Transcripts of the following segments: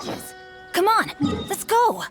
Jeez. Come on, let's go!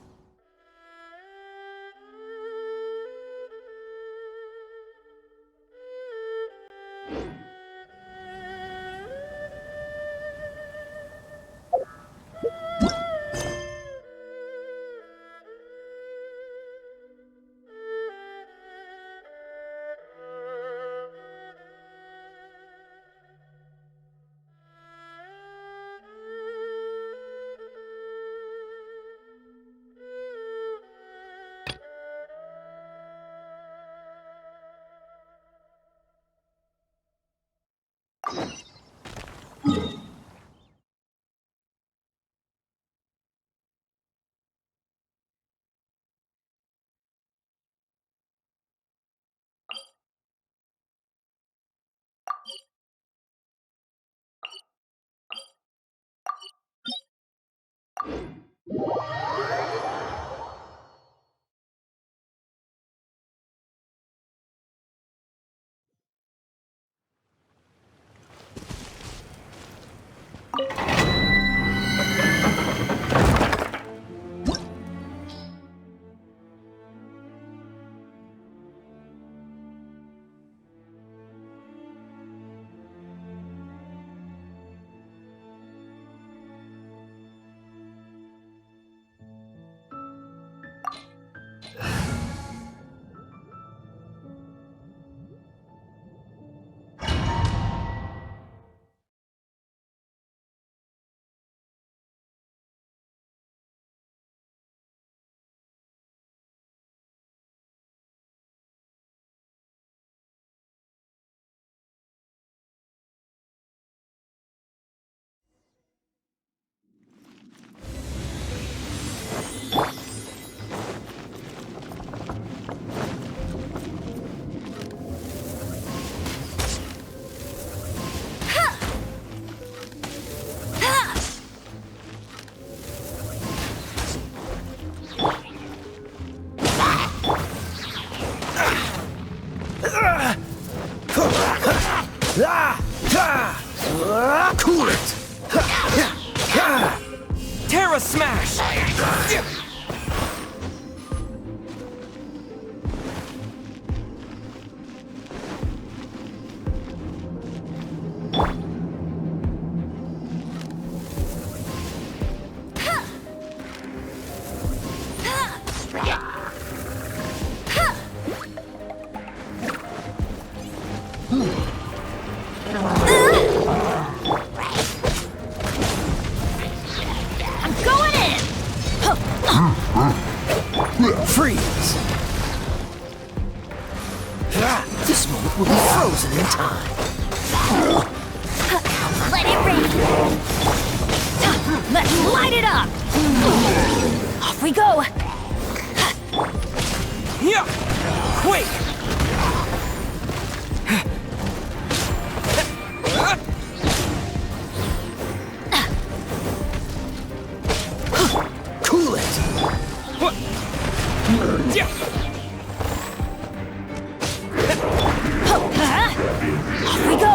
Cool it! Terra Smash! Freeze! This moment will be frozen in time. Let it rain! Let's light it up! Off we go! Yeah! Wait! Cool it! Yeah! Off we go!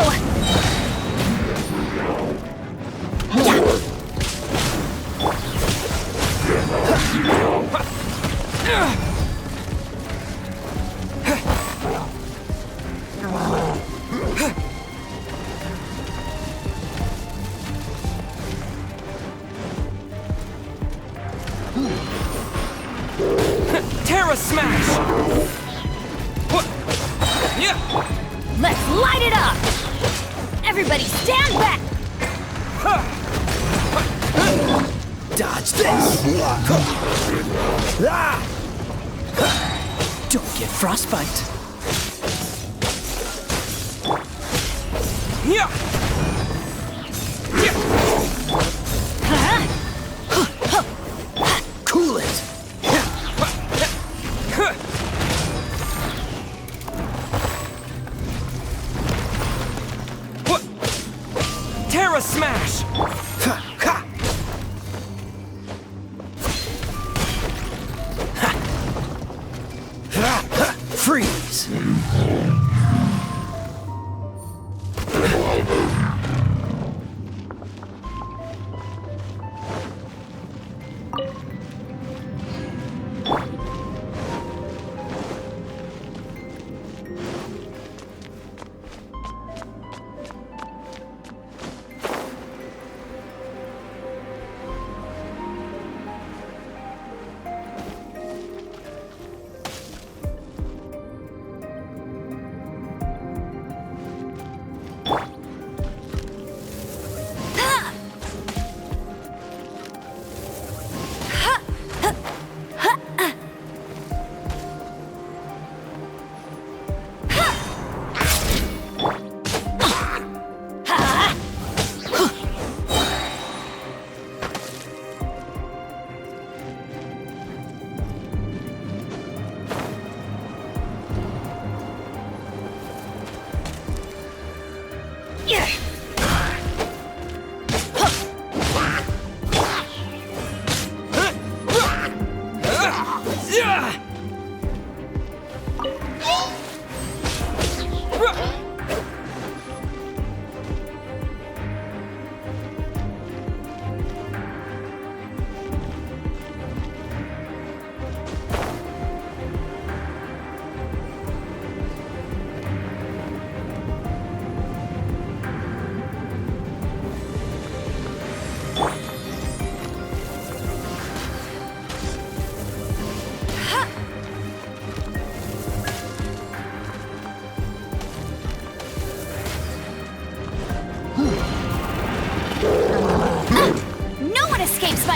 Terra Smash! Yeah! Let's light it up! Everybody stand back! Dodge this! Don't get frostbite! Yeah! Cool it! Terra Smash! Freeze!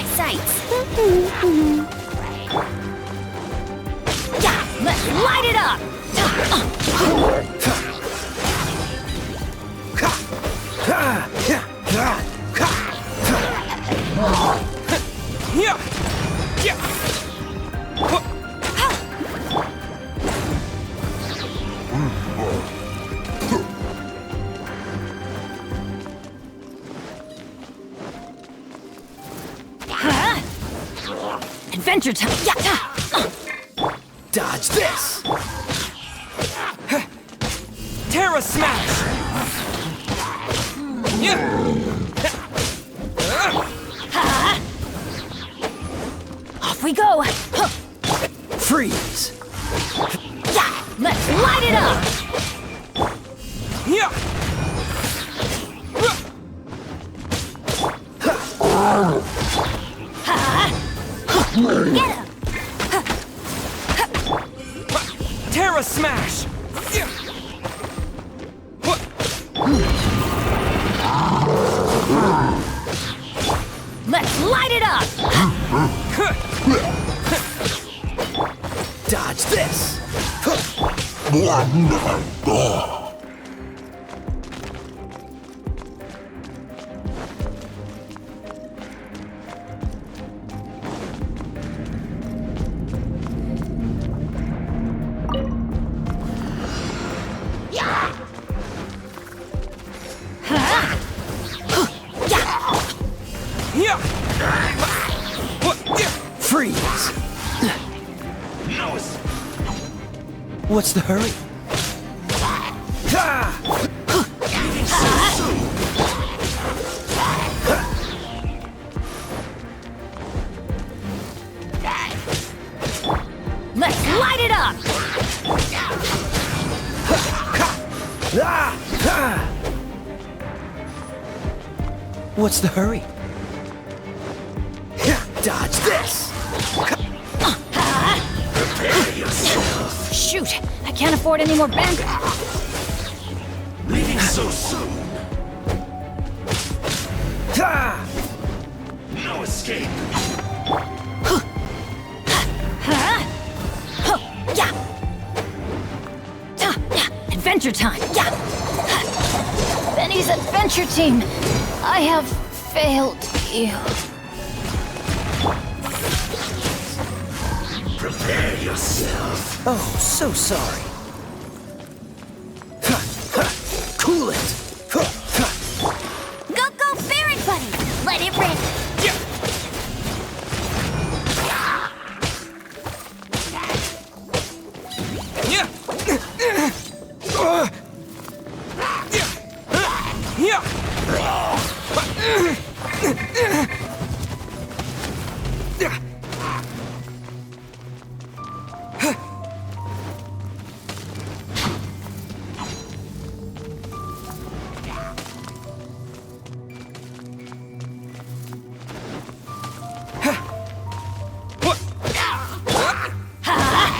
sights. Yeah, let's light it up! Adventure time! Yeah. Dodge this! Terra Smash! Off we go! Freeze! Yeah, let's light it up! Get him! Terra Smash! Let's light it up! Dodge this! Freeze! What's the hurry? Let's light it up! What's the hurry? Dodge this! Shoot! I can't afford any more band. Leaving so soon. No escape. Yeah! Adventure time! Yeah! Benny's adventure team! I have failed you. Prepare yourself. Oh, so sorry. Cool it! Go, Fairy Buddy! Let it rip!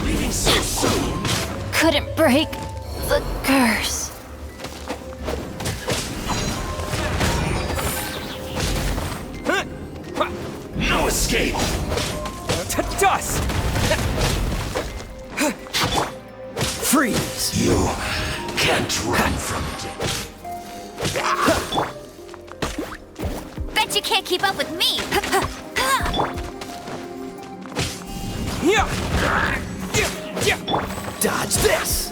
Leaving so soon. Couldn't break the curse. No escape. To dust! Freeze! You can't run from it. Bet you can't keep up with me. Dodge this!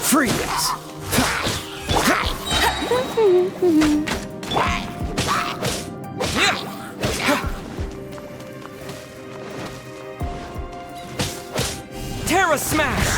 Freeze! Terra Smash!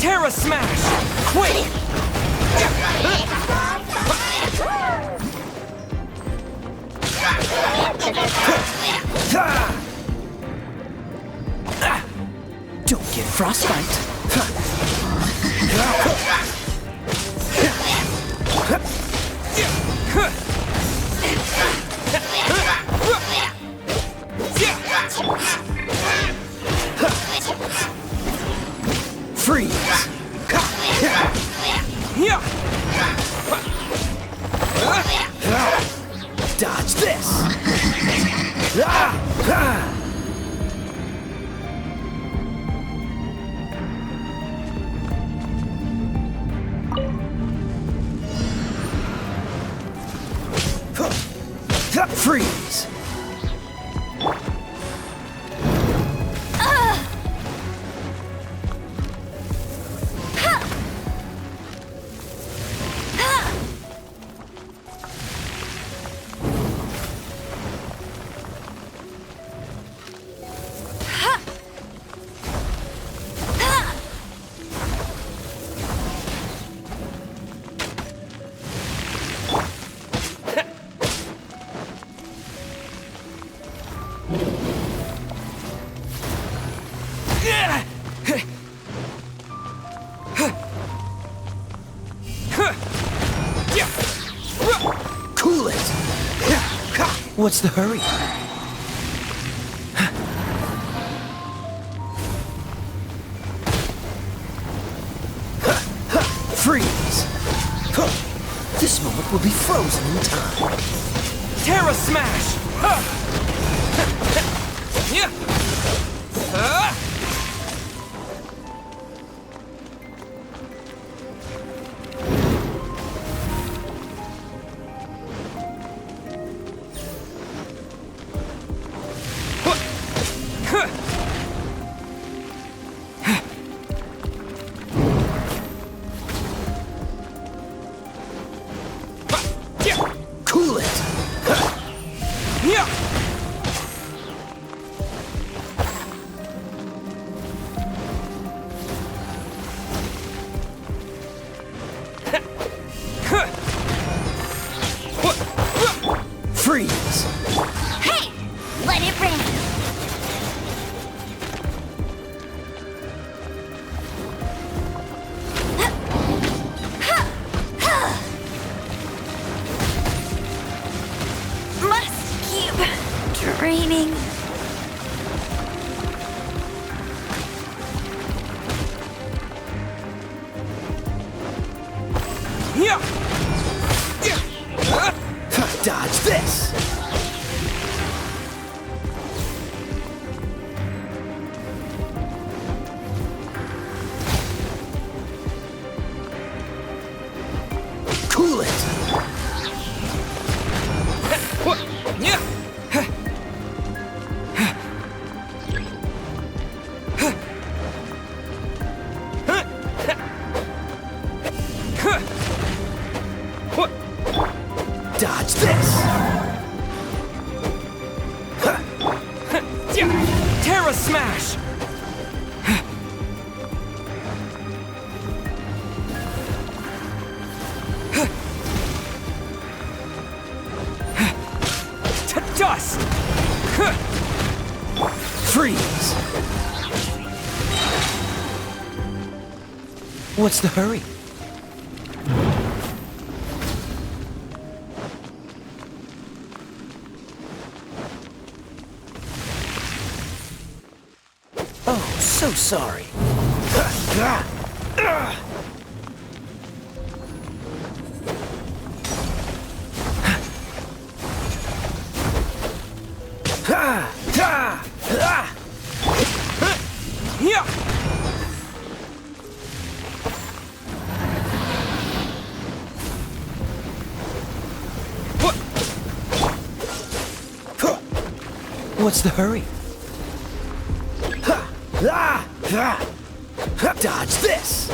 Terra Smash! Quick! Don't get frostbite. Freeze! Dodge this! Freeze! Cool it! What's the hurry? Freeze! This moment will be frozen in time. Terra Smash! Cool it! Freeze! Hey! Let it rain! Must keep draining. Dodge this! Cool it! Dodge this! Terra Smash! To dust! Freeze! What's the hurry? Oh, so sorry. What's the hurry? Dodge this!